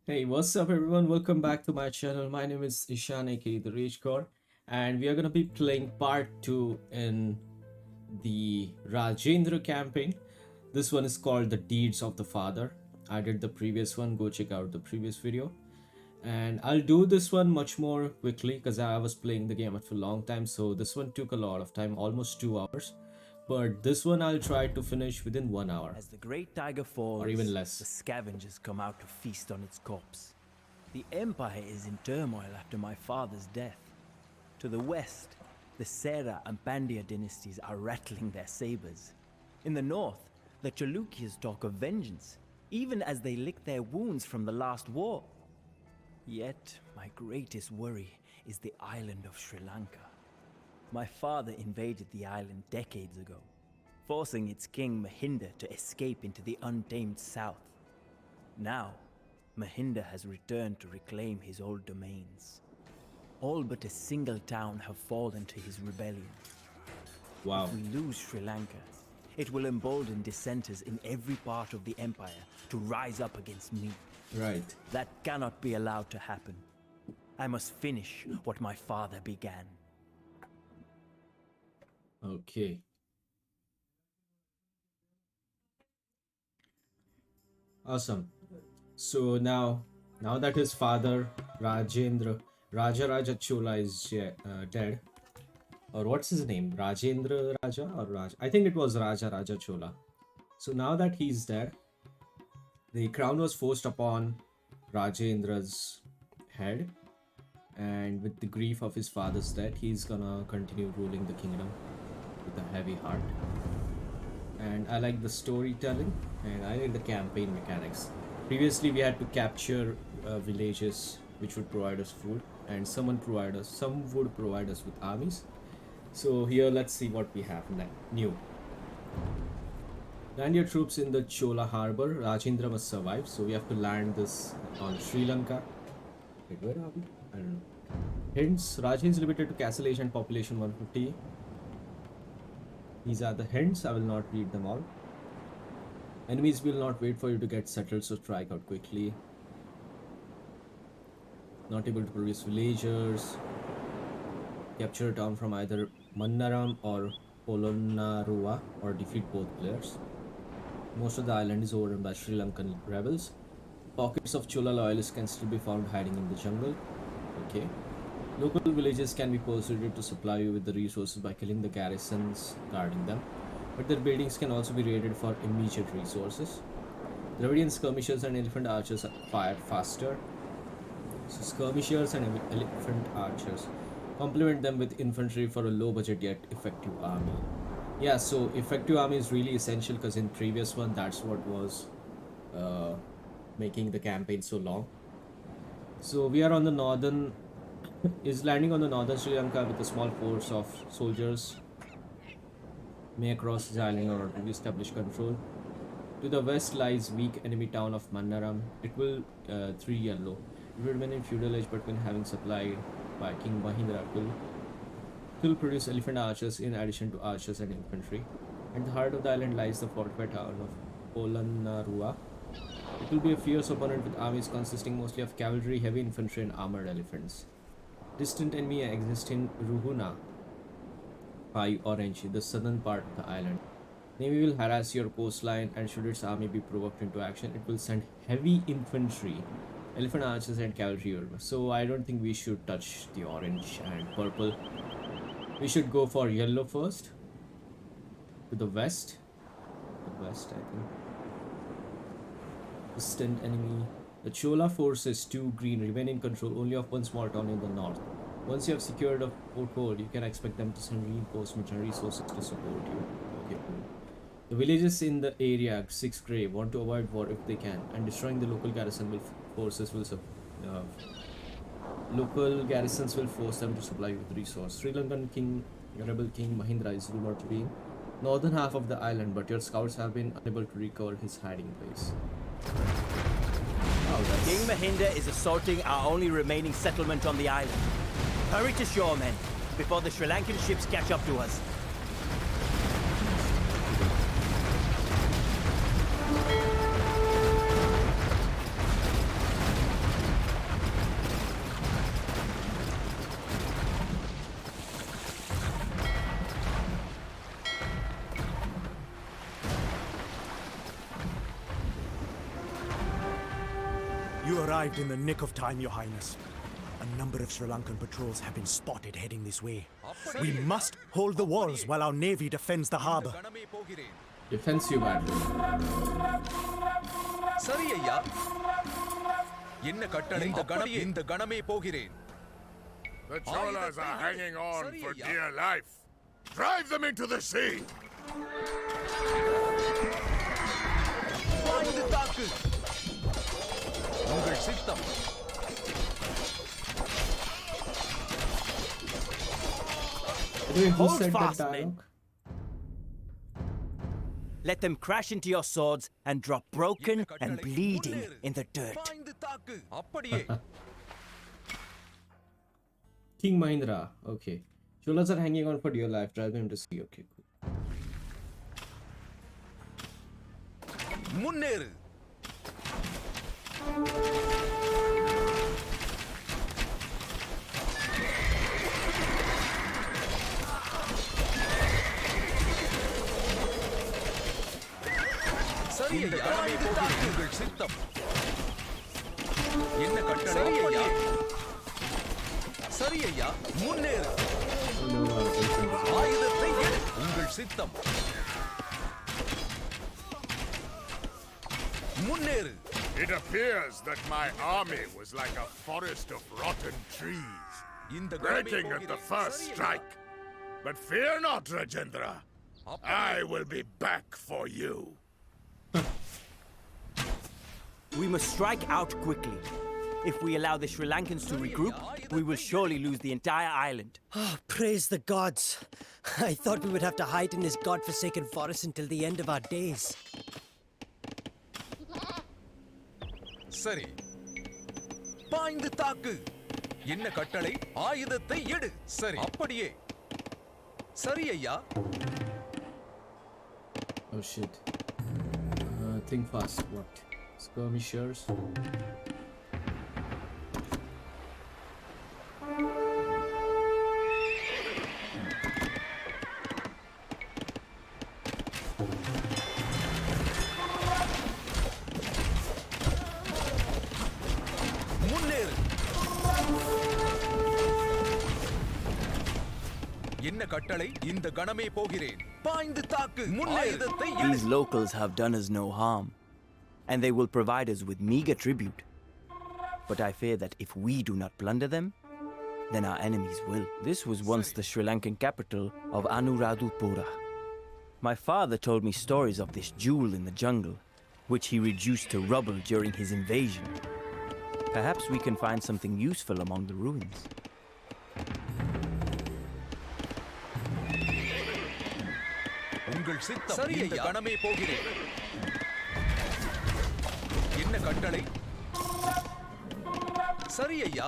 Hey, what's up, everyone? Welcome back to my channel. My name is Ishan, aka the Rage God, and we are gonna be playing part 2 in the Rajendra campaign. This one is called The Deeds of the Father. I did the previous one, go check out the previous video. And I'll do this one much more quickly because I was playing the game for a long time, so this one took a lot of time, almost 2 hours. But this one I'll try to finish within 1 hour As the great tiger falls, or even less. the scavengers come out to feast on its corpse. The Empire is in turmoil after my father's death. To the west, the Sera and Pandya dynasties are rattling their sabers. In the north, the Chalukyas talk of vengeance, even as they lick their wounds from the last war. Yet, my greatest worry is the island of Sri Lanka. My father invaded the island decades ago, forcing its king Mahinda to escape into the untamed south. Now, Mahinda has returned to reclaim his old domains. All but a single town have fallen to his rebellion. Wow. If we lose Sri Lanka, it will embolden dissenters in every part of the empire to rise up against me. Right. That cannot be allowed to happen. I must finish what my father began. Okay. Awesome. So now that his father Raja Chola is dead, or what's his name, Rajendra Raja or Raj? I think it was Raja Chola. So now that he's dead, the crown was forced upon Rajendra's head, and with the grief of his father's death, he's gonna continue ruling the kingdom with a heavy heart. And I like the storytelling, and I like the campaign mechanics. Previously, we had to capture villages which would provide us food, and some would provide us with armies. So here, let's see what we have new. Land your troops in the Chola harbor. Rajendra must survive, so we have to land this on Sri Lanka. Wait, where are we? I don't know. Hints: Rajendra is limited to castle age and population 150. These are the hints. I will not read them all. Enemies will not wait for you to get settled, so strike out quickly. Not able to produce villagers. Capture a town from either Mannaram or Polonnaruwa or defeat both players. Most of the island is overrun by Sri Lankan rebels. Pockets of Chola loyalists can still be found hiding in the jungle. Okay. Local villages can be persuaded to supply you with the resources by killing the garrisons guarding them, but their buildings can also be raided for immediate resources. Dravidian skirmishers and elephant archers fire faster. So skirmishers and elephant archers. Complement them with infantry for a low budget yet effective army. Yeah, so effective army is really essential because in previous one that's what was making the campaign so long. So we are on the northern is landing on the northern Sri Lanka with a small force of soldiers may cross the island or to establish control. To the west lies weak enemy town of Mannaram. It will 3 yellow. It will remain in feudal age but when having supplied by King Mahindra will produce elephant archers in addition to archers and infantry. At the heart of the island lies the fortified town of Polonnaruwa. It will be a fierce opponent with armies consisting mostly of cavalry, heavy infantry and armored elephants. Distant enemy exists in Ruhuna, Pai Orange, the southern part of the island. Navy will harass your coastline, and should its army be provoked into action, it will send heavy infantry, elephant archers, and cavalry over. So I don't think we should touch the orange and purple. We should go for yellow first. To the west. The west, I think. Distant enemy. The Chola forces 2 green remain in control only of one small town in the north. Once you have secured a foothold, you can expect them to send reinforcements and resources to support you. Okay, cool. The villages in the area, 6 grey, want to avoid war if they can, and destroying the local garrison forces will local garrisons will force them to supply you with resources. Sri Lankan rebel king Mahindra is rumored to be in northern half of the island, but your scouts have been unable to recover his hiding place. King Mahinda is assaulting our only remaining settlement on the island. Hurry to shore, men, before the Sri Lankan ships catch up to us. You arrived in the nick of time, Your Highness. A number of Sri Lankan patrols have been spotted heading this way. We must hold the walls while our navy defends the harbor. Defensive battle. சரி ஐயா. என்ன கட்டளை? இந்த கணமே போகிறேன். The trawlers are hanging on for dear life. Drive them into the sea. பாய்ந்து தாக்கு. உங்கள் சித்தம். Who Hold said that fast, dialogue? men. Let them crash into your swords and drop broken and bleeding in the dirt. பாய்ந்து தாக்கு. அப்படியே. King Mahindra. Okay. Trawlers are hanging on for dear life. Drive them into sea. Okay, cool. முன்னேறு. சரி ஐயா. உங்கள் சித்தம். என்ன கட்டளை? சரி ஐயா. சரி ஐயா. முன்னேறு. ஆயுதத்தை எடு. உங்கள் சித்தம். முன்னேறு. It appears that my army was like a forest of rotten trees, breaking at the first strike. But fear not, Rajendra. I will be back for you. We must strike out quickly. If we allow the Sri Lankans to regroup, we will surely lose the entire island. Oh, praise the gods. I thought we would have to hide in this godforsaken forest until the end of our days. சரி. பாய்ந்து தாக்கு. என்ன கட்டளை? ஆயுதத்தை எடு. சரி. அப்படியே. சரி ஐயா. Oh shit. Think fast. What? Skirmishers. முன்னேறு. என்ன கட்டளை? இந்த கணமே போகிறேன். பாய்ந்து தாக்கு. ஆயுதத்தை எடு. These locals have done us no harm, and they will provide us with meager tribute. But I fear that if we do not plunder them, then our enemies will. This was once the Sri Lankan capital of Anuradhapura. My father told me stories of this jewel in the jungle, which he reduced to rubble during his invasion. Perhaps we can find something useful among the ruins. உங்கள் சித்தம். சரி ஐயா. கணமே போகிறேன். என்ன கட்டளை? சரி ஐயா.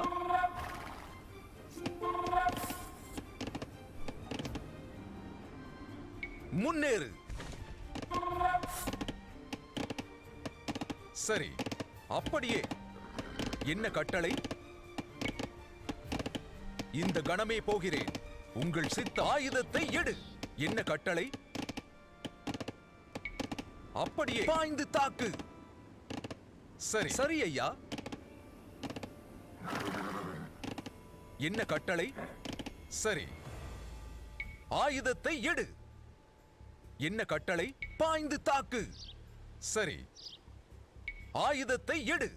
முன்னேறு. சரி. அப்படியே. என்ன கட்டளை? இந்த கணமே போகிறேன். உங்கள் சித்த ஆயுதத்தை எடு. என்ன கட்டளை? அப்படியே. பாய்ந்து தாக்கு. சரி. சரி ஐயா. என்ன கட்டளை? சரி. ஆயுதத்தை எடு. என்ன கட்டளை? பாய்ந்து தாக்கு. சரி. ஆயுதத்தை எடு.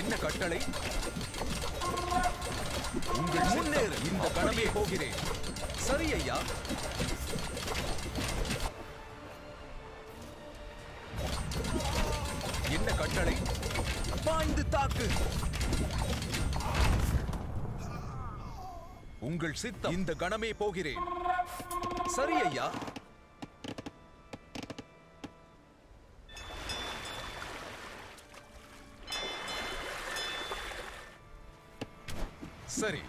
என்ன கட்டளை? உங்கள் முன்னேறு. இந்த கணமே போகிறேன். சரி ஐயா. என்ன கட்டளை? பாய்ந்து தாக்கு. உங்கள் சித்தம். இந்த கணமே போகிறேன். சரி ஐயா. சரி.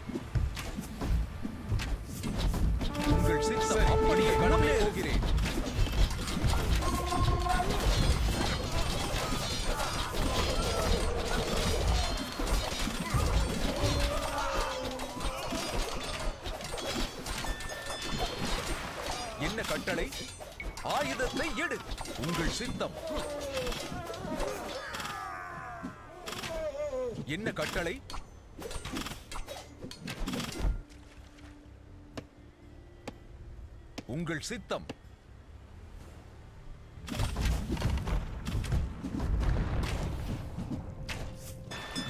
என்ன கட்டளை? ஆயுதத்தை எடு. உங்கள் சித்தம். என்ன கட்டளை? உங்கள் சித்தம்.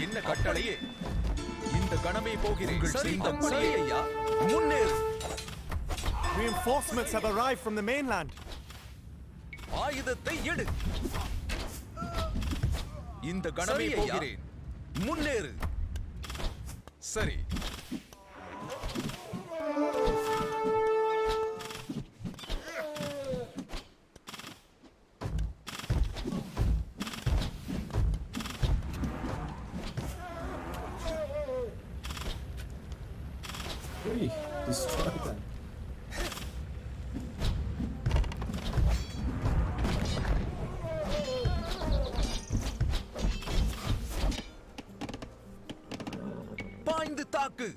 என்ன கட்டளையே? இந்த கணமே போகிறேன். உங்கள் சித்தம். சரி ஐயா, முன்னேறு. Reinforcements have arrived from the mainland. ஆயுதத்தை எடு. இந்த கணமே போகிறேன். முன்னேறு. சரி. Hey, destroy that. பாய்ந்து தாக்கு.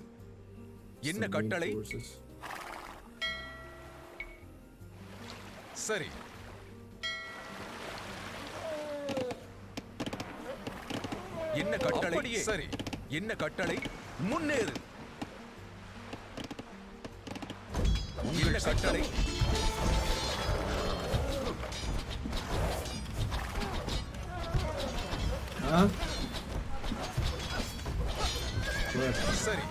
என்ன Some கட்டளை? reinforces. சரி. என்ன கட்டளை? சரி. என்ன கட்டளை? முன்னேறு. என்ன கட்டளை? Huh? Good. சரி.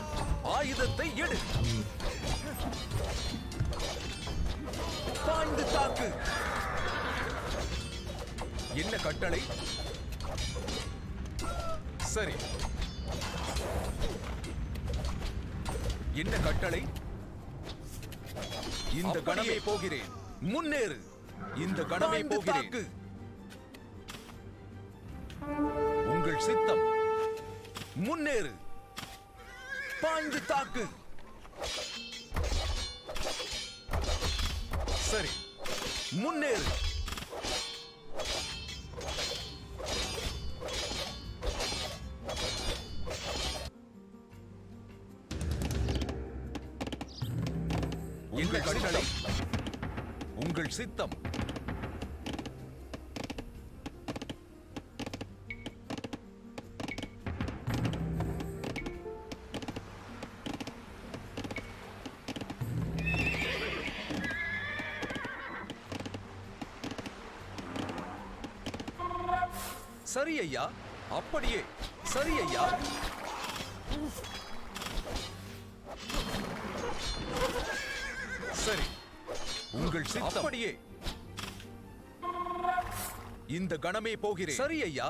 ஆயுதத்தை எடு. பாய்ந்து தாக்கு. என்ன கட்டளை? சரி. என்ன கட்டளை? இந்த கணமே போகிறேன். முன்னேறு. இந்த கணமே போகிறேன். உங்கள் சித்தம். முன்னேறு. பாய்ந்து தாக்கு. சரி. முன்னேறு. உங்கள் கட்டளை. உங்கள் சித்தம். சரி ஐயா, அப்படியே. சரி ஐயா. சரி. உங்கள் சித்தம். அப்படியே. இந்த கணமே போகிறேன். சரி ஐயா.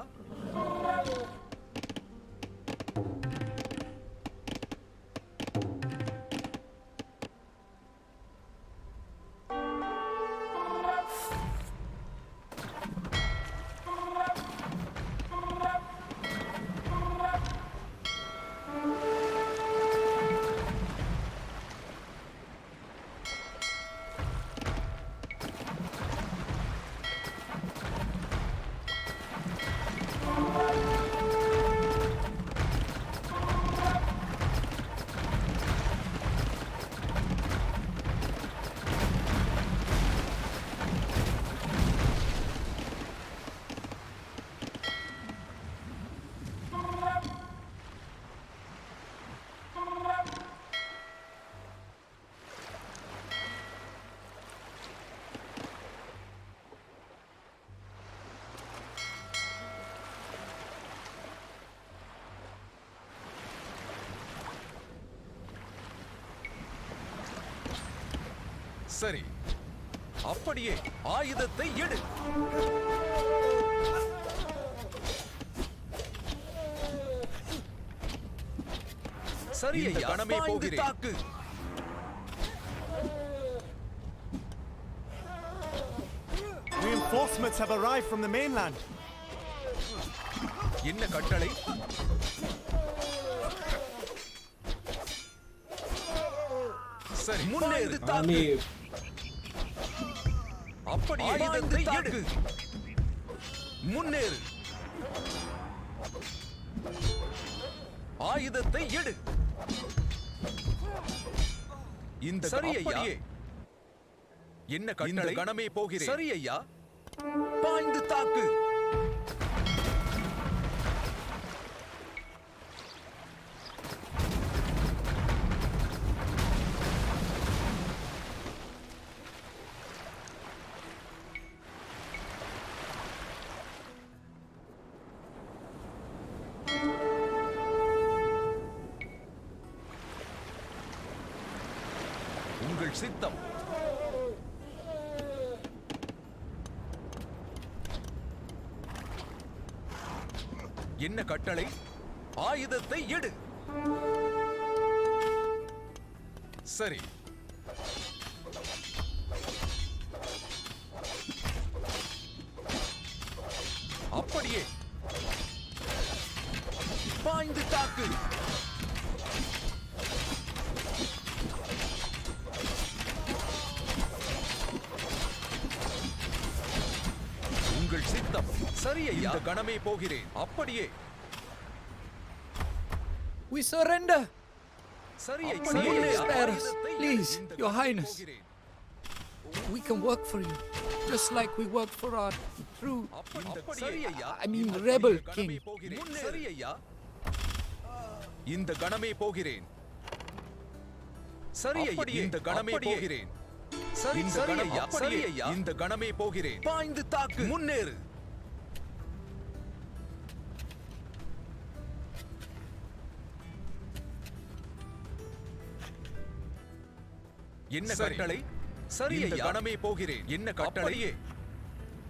சரி. அப்படியே. ஆயுதத்தை எடு. சரி ஐயா. கணமே போகிறேன். தாக்கு. Reinforcements have arrived from the mainland. என்ன கட்டளை? சரி. முன்னேறு. Army. அப்படியே. ஆயுதத்தை எடு. முன்னேறு. ஆயுதத்தை எடு. இந்த சரி ஐயா. என்ன கட்டளை? கணமே போகிறேன். சரி ஐயா. பாய்ந்து தாக்கு. உங்கள் சித்தம். என்ன கட்டளை? ஆயுதத்தை எடு. சரி. அப்படியே. பாய்ந்து தாக்கு. உங்கள் சித்தம். சரி ஐயா. இந்த கணமே போகிறேன். அப்படியே. We surrender. சரி Please spare us. Please, Your Highness. We can work for you, just like we work for our true, rebel king. சரி ஐயா. இந்த கணமே போகிறேன். சரி ஐயா. இந்த கணமே போகிறேன். சரி ஐயா. சரி ஐயா. இந்த கணமே போகிறேன். பாய்ந்து தாக்கு. முன்னேறு. என்ன கட்டளை? சரி ஐயா. கணமே போகிறேன். என்ன கட்டளை?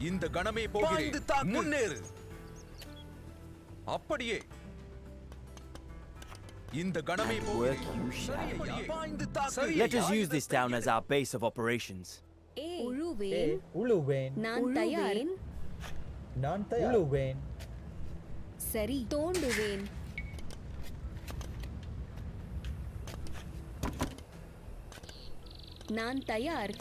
இந்த கணமே போகிறேன். முன்னேறு. அப்படியே. இந்த கணமே போகிறேன். சரி ஐயா. பாய்ந்து தாக்கு. Let us use this town as our base of operations. உழுவேன் நான் தயார். உழுவேன் சரி தோண்டுவேன். நான் தயார்.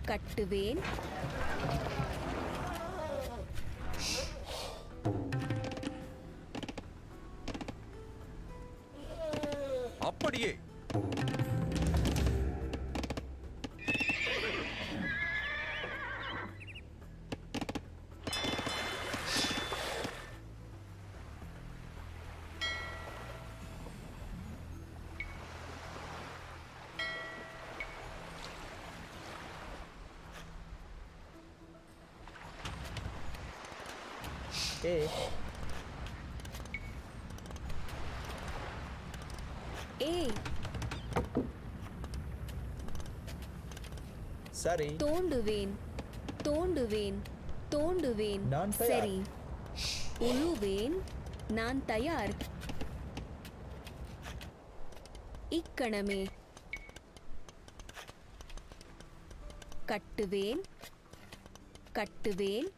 கட்டுவேன். அப்படியே. சரி தோண்டுவேன். தோண்டுவேன். தோண்டுவேன். நான் தயார். சரி உழுவேன். நான் தயார். இக்கணமே. கட்டுவேன். கட்டுவேன்.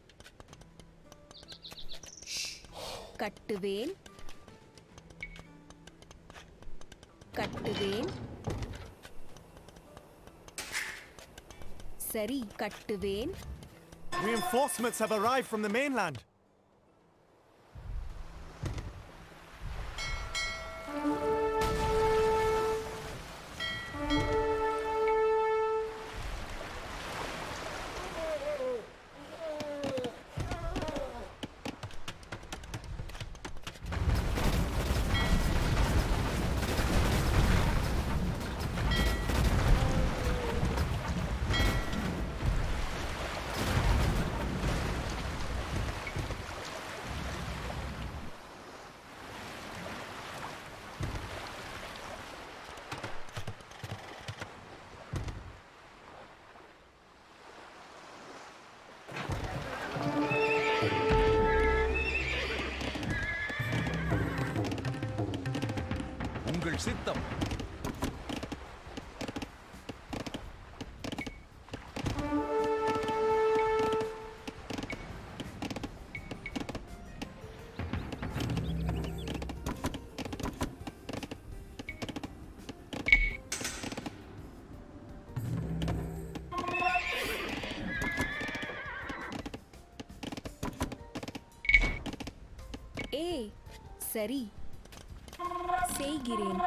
கட்டுவேன். கட்டுவேன். சரி கட்டுவேன். Reinforcements have arrived from the mainland. உங்கள் சித்தம். சரி செய்கிறேன்.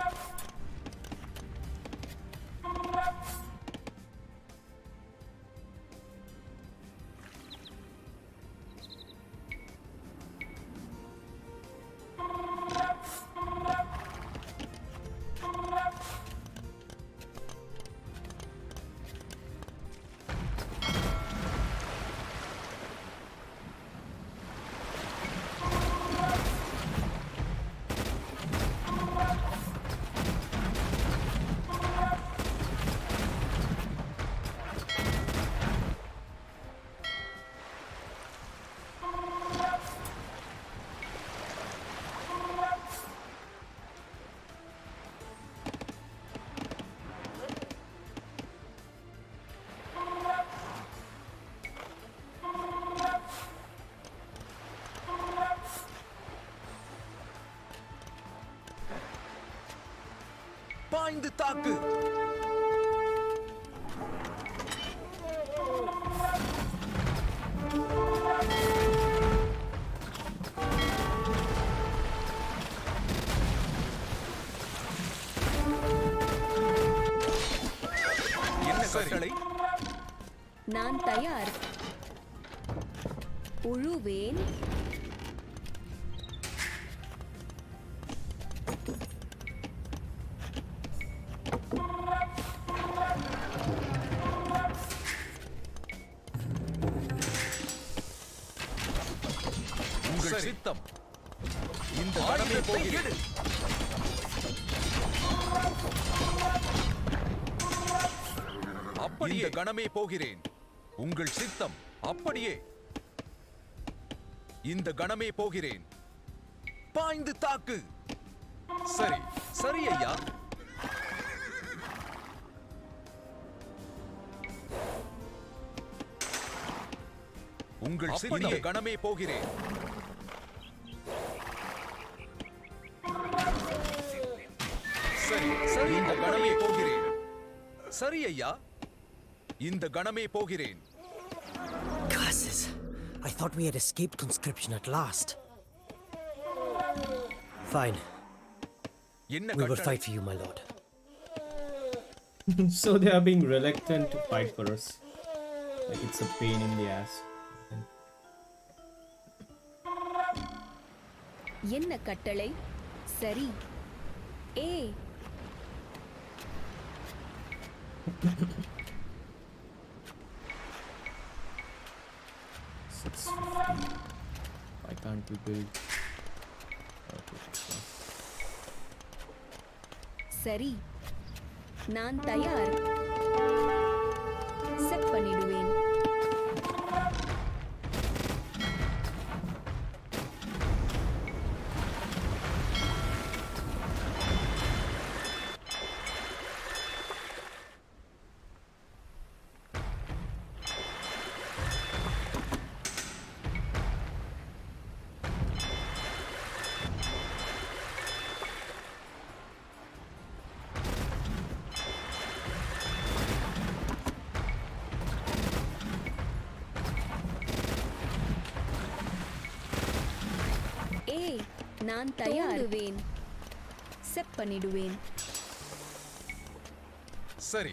பாய்ந்து தாக்கு. என்ன கட்டளை? நான் தயார். உழுவேன். உங்கள் சித்தம். இந்த கடமை போகிறது. அப்படியே கணமே போகிறேன். உங்கள் சித்தம். அப்படியே இந்த கணமே போகிறேன். பாய்ந்து தாக்கு. சரி சரி ஐயா. உங்கள் சித்தம். கணமே போகிறேன். சரி சரி இந்த கணமே போகிறேன். சரி ஐயா. இந்த கணமே போகிறேன். Curses! I thought we had escaped conscription at last. Fine. என்ன We will கட்டளை? fight for you, my lord. So they are being reluctant to fight for us. Like it's a pain in the ass. என்ன கட்டளை? சரி. ஏ. Why can't we build? Okay. சரி. நான் தயார். Set பண்ணிடுவேன். நான் தயாருவேன். செட் பண்ணிடுவேன். சரி.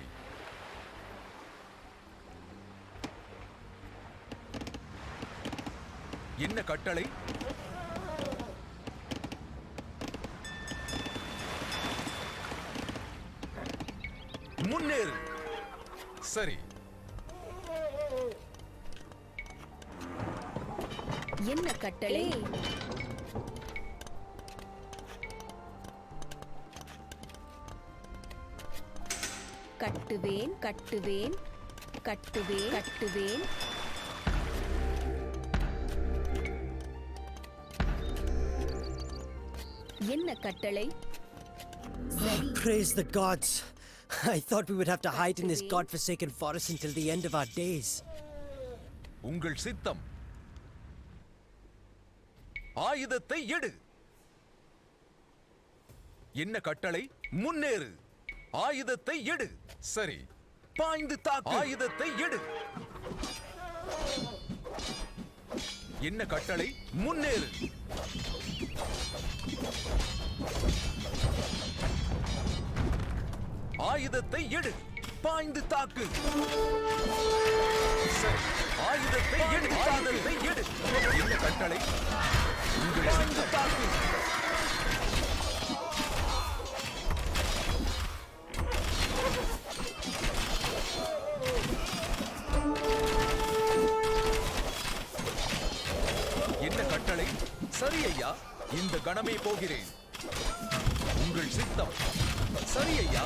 என்ன கட்டளை? முன்னேறு. சரி. என்ன கட்டளை? கட்டுவேன் கட்டுவேன் கட்டுவேன் கட்டுவேன். என்ன கட்டளை? Praise the gods! I thought we would have to hide in this godforsaken forest until the end of our days. உங்கள் சித்தம். ஆயுதத்தை எடு. என்ன கட்டளை? முன்னேறு. ஆயுதத்தை எடு. சரி. பாய்ந்து தாக்கு. ஆயுதத்தை எடு. என்ன கட்டளை? முன்னேறு. ஆயுதத்தை எடு. பாய்ந்து தாக்கு. சரி, ஆயுதத்தை எடு. ஆயுதத்தை எடு. என்ன கட்டளை? உங்கள் பாய்ந்து தாக்கு. என்ன கட்டளை? சரி ஐயா, இந்த கணமே போகிறேன். உங்கள் சித்தம். சரி ஐயா.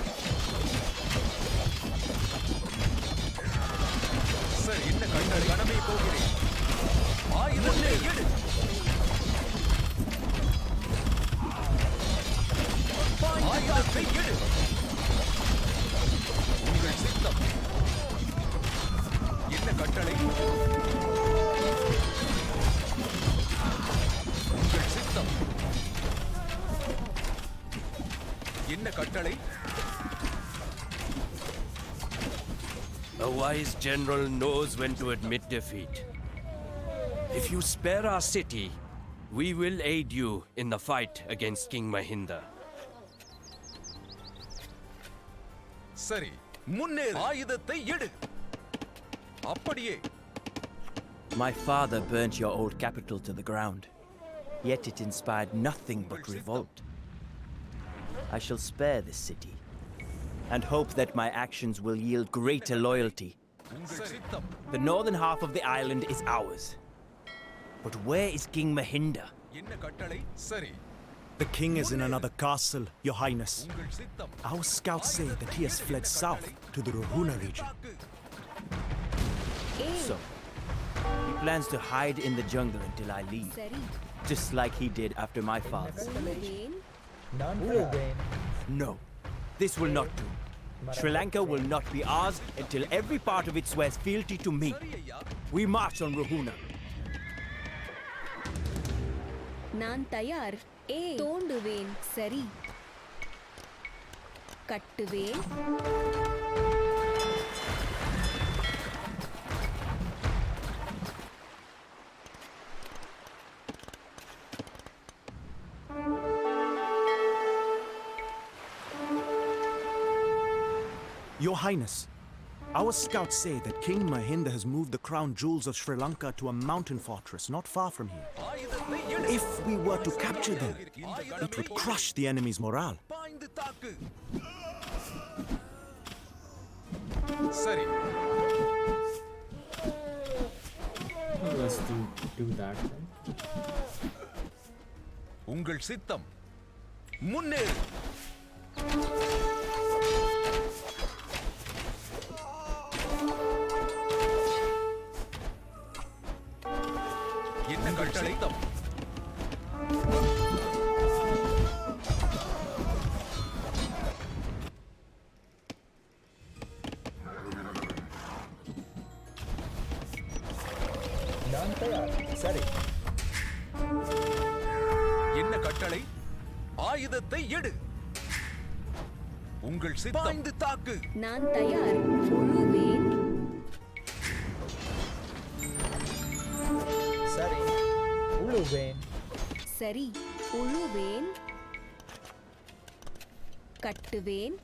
சரி, என்ன கட்டளை? கணமே போகிறேன். ஆயுதத்தை எடு. ஆயுதத்தை எடு. உங்கள் சித்தம். என்ன கட்டளை? உங்கள் சித்தம். என்ன கட்டளை? A wise general knows when to admit defeat. If you spare our city, we will aid you in the fight against King Mahinda. சரி, முன்னேறு. ஆயுதத்தை எடு. அப்படியே. My father burnt your old capital to the ground, yet it inspired nothing but revolt. I shall spare this city, and hope that my actions will yield greater loyalty. உங்கள் சித்தம். The northern half of the island is ours. But where is King Mahinda? என்ன கட்டளை? சரி, The king is in another castle, Your Highness. உங்கள் சித்தம். Our scouts say that he has fled south to the Ruhuna region. தாக்கு. So, he plans to hide in the jungle until I leave, சரி just like he did after my father. உழுவேன். No, this will not do. Sri Lanka will not be ours until every part of it swears fealty to me. We march on Ruhuna. நான் தயார். தோண்டுவேன். சரி கட்டுவேன். Your Highness, our scouts say that King Mahinda has moved the crown jewels of Sri Lanka to a mountain fortress not far from here. If we were to capture them, it would crush the enemy's morale. பாய்ந்து தாக்கு. சரி, Let's do that then. உங்கள் சித்தம். முன்னேறு. என்ன கட்டளை? என்ன கட்டளை? ஆயுதத்தை எடு. உங்கள் சித்தம். பாய்ந்து தாக்கு. நான் தயார். உழுவேன். சரி உழுவேன். கட்டுவேன்.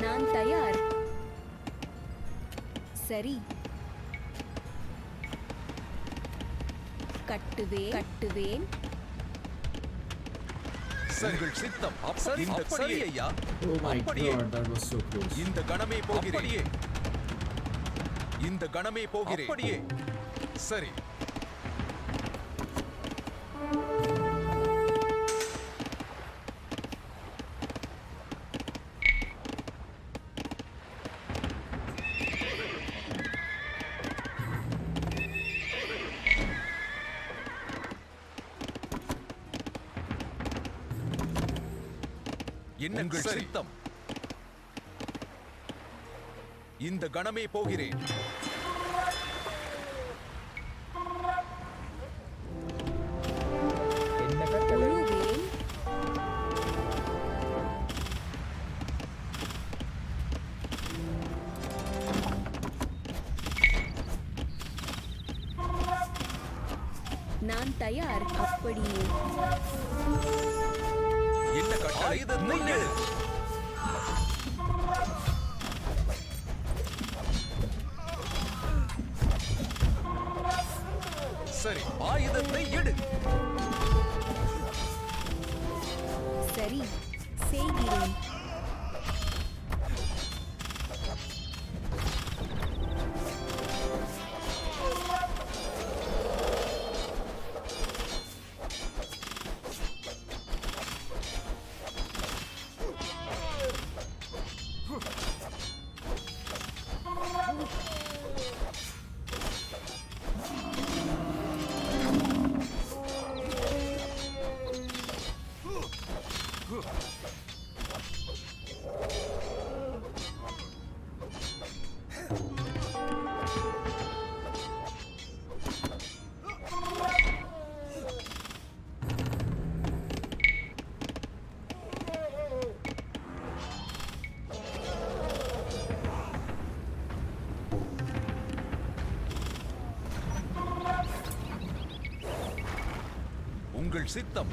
நான் தயார். சரி கட்டுவேன். உங்கள் சித்தம். சரி, அப்படியே ஐயா. Oh my அப்படியே. god, that was so close. இந்த கணமே போகிறேன். அப்படியே. இந்த கணமே போகிறேன். அப்படியே. சரி. என்ன சித்தம். இந்த கணமே போகிறேன். உழுவேன். நான் தயார் அப்படியே என்ன கட்டளை முன்னேறு சரி ஆயுதத்தை எடு சரி செய்கிறேன் உங்கள் சித்தம்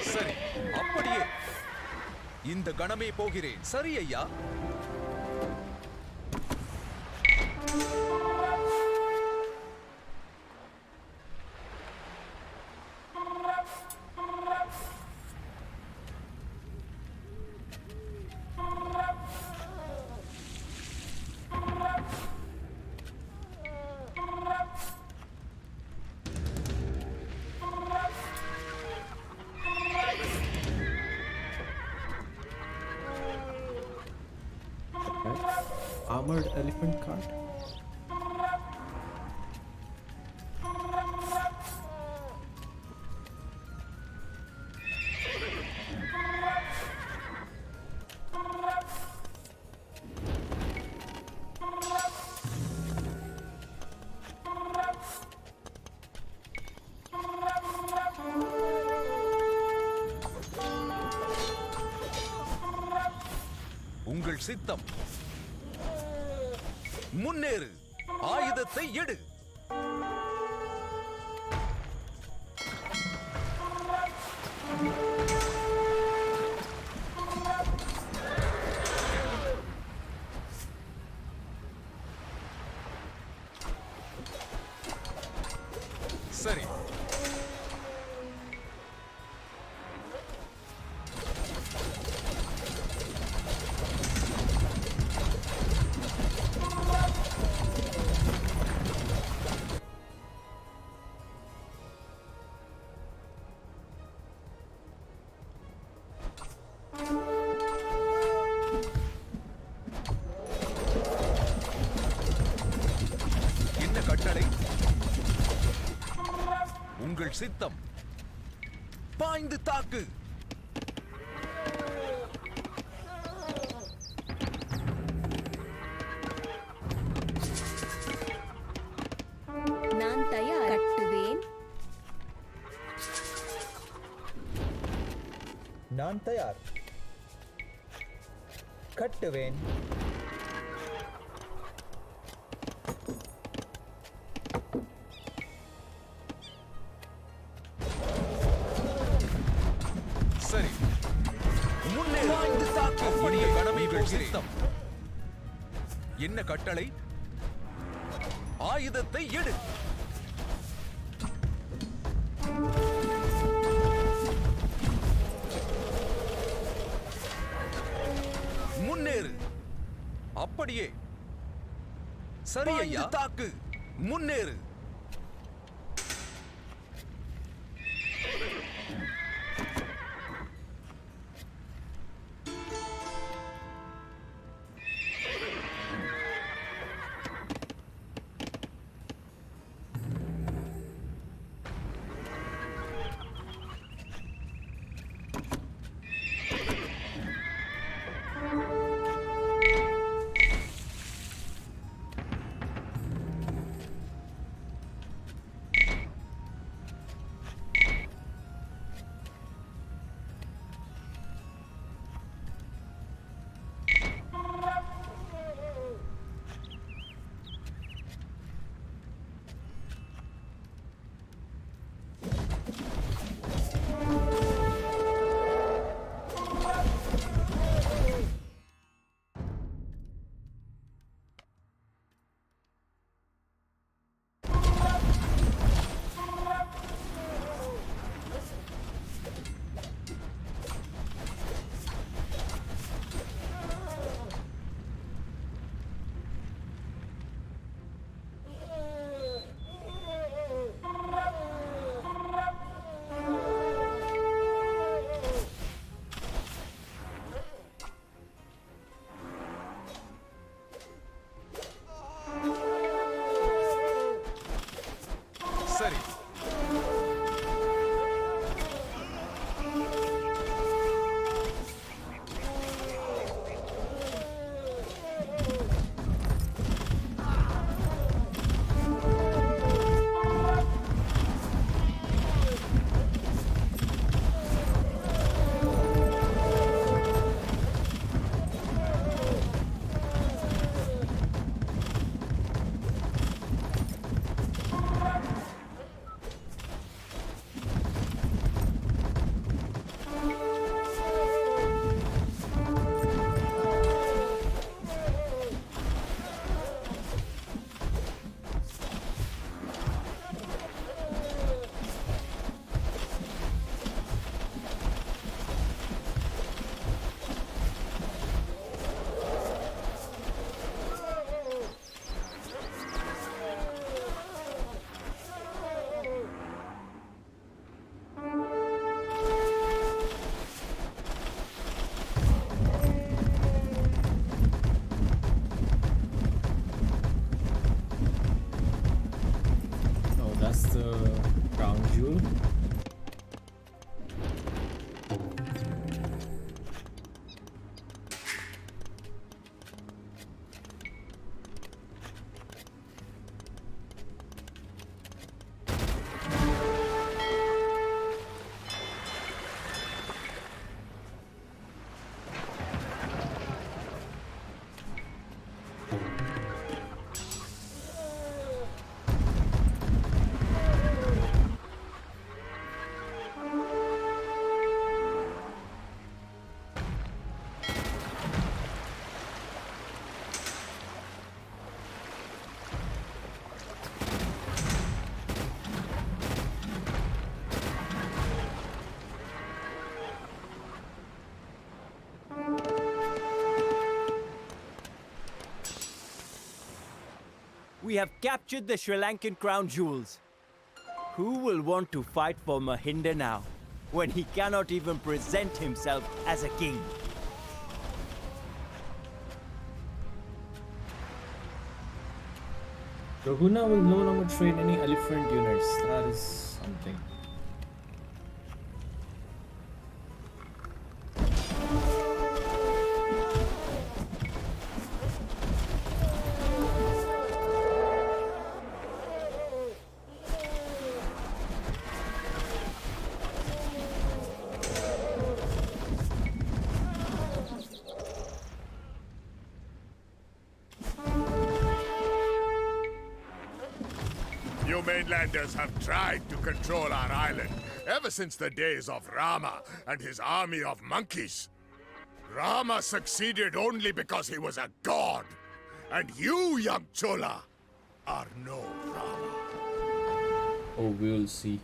சரி அப்படியே இந்த கணமே போகிறேன் சரி ஐயா Armored elephant cart. உங்கள் சித்தம் முன்னேறு ஆயுதத்தை எடு சரி என்ன கட்டளை உங்கள் சித்தம் பாய்ந்து தாக்கு நான் தயார் கட்டுவேன் நான் தயார் கட்டுவேன் சரி முன்னேறு பாய்ந்து தாக்கு அப்படியே கடமை சித்தம் என்ன கட்டளை ஆயுதத்தை எடு முன்னேறு அப்படியே சரி ஐயா தாக்கு முன்னேறு We have captured the Sri Lankan crown jewels. Who will want to fight for Mahinda now, when he cannot even present himself as a king? Raguna will no longer train any elephant units. That is something. You mainlanders have tried to control our island ever since the days of Rama and his army of monkeys. Rama succeeded only because he was a god. And you, young Chola, are no Rama. Oh, we will see.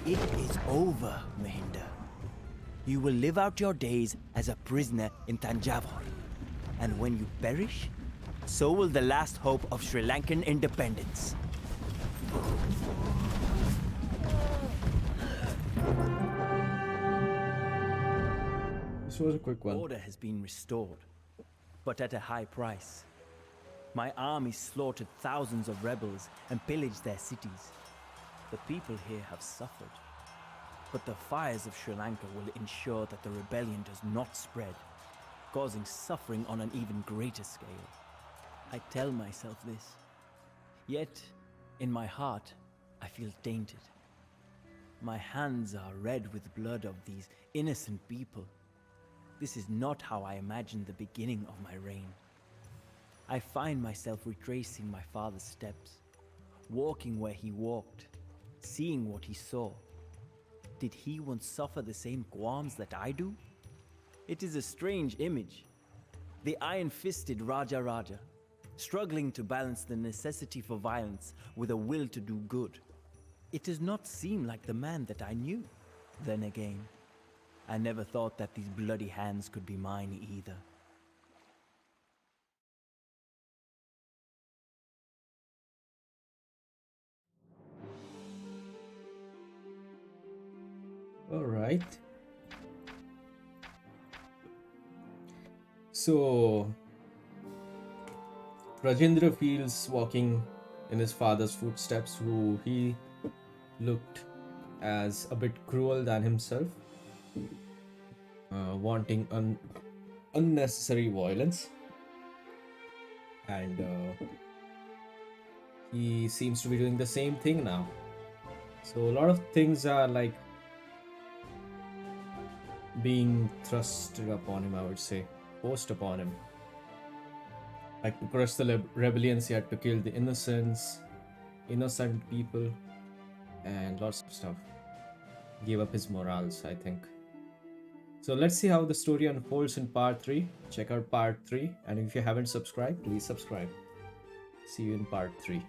It is over, Mahinda. You will live out your days as a prisoner in Tanjavur. And when you perish, so will the last hope of Sri Lankan independence. This was a quick one. Order has been restored, but at a high price. My army slaughtered thousands of rebels and pillaged their cities. The people here have suffered, but the fires of Sri Lanka will ensure that the rebellion does not spread, causing suffering on an even greater scale. I tell myself this, yet in my heart I feel tainted. My hands are red with blood of these innocent people. This is not how I imagined the beginning of my reign. I find myself retracing my father's steps, walking where he walked, seeing what he saw. Did he once suffer the same qualms that I do? It is a strange image. The iron-fisted Raja, struggling to balance the necessity for violence with a will to do good. It does not seem like the man that I knew. Then again, I never thought that these bloody hands could be mine either. All right. So Rajendra feels walking in his father's footsteps, who he looked as a bit cruel than himself, wanting unnecessary violence, and he seems to be doing the same thing now. So a lot of things are like being thrusted upon him, I would say, forced upon him. Like to crush the rebellions, he had to kill the innocent people, and lots of stuff. Gave up his morals, I think. So let's see how the story unfolds in part 3. Check out part 3, and if you haven't subscribed, please subscribe. See you in part 3.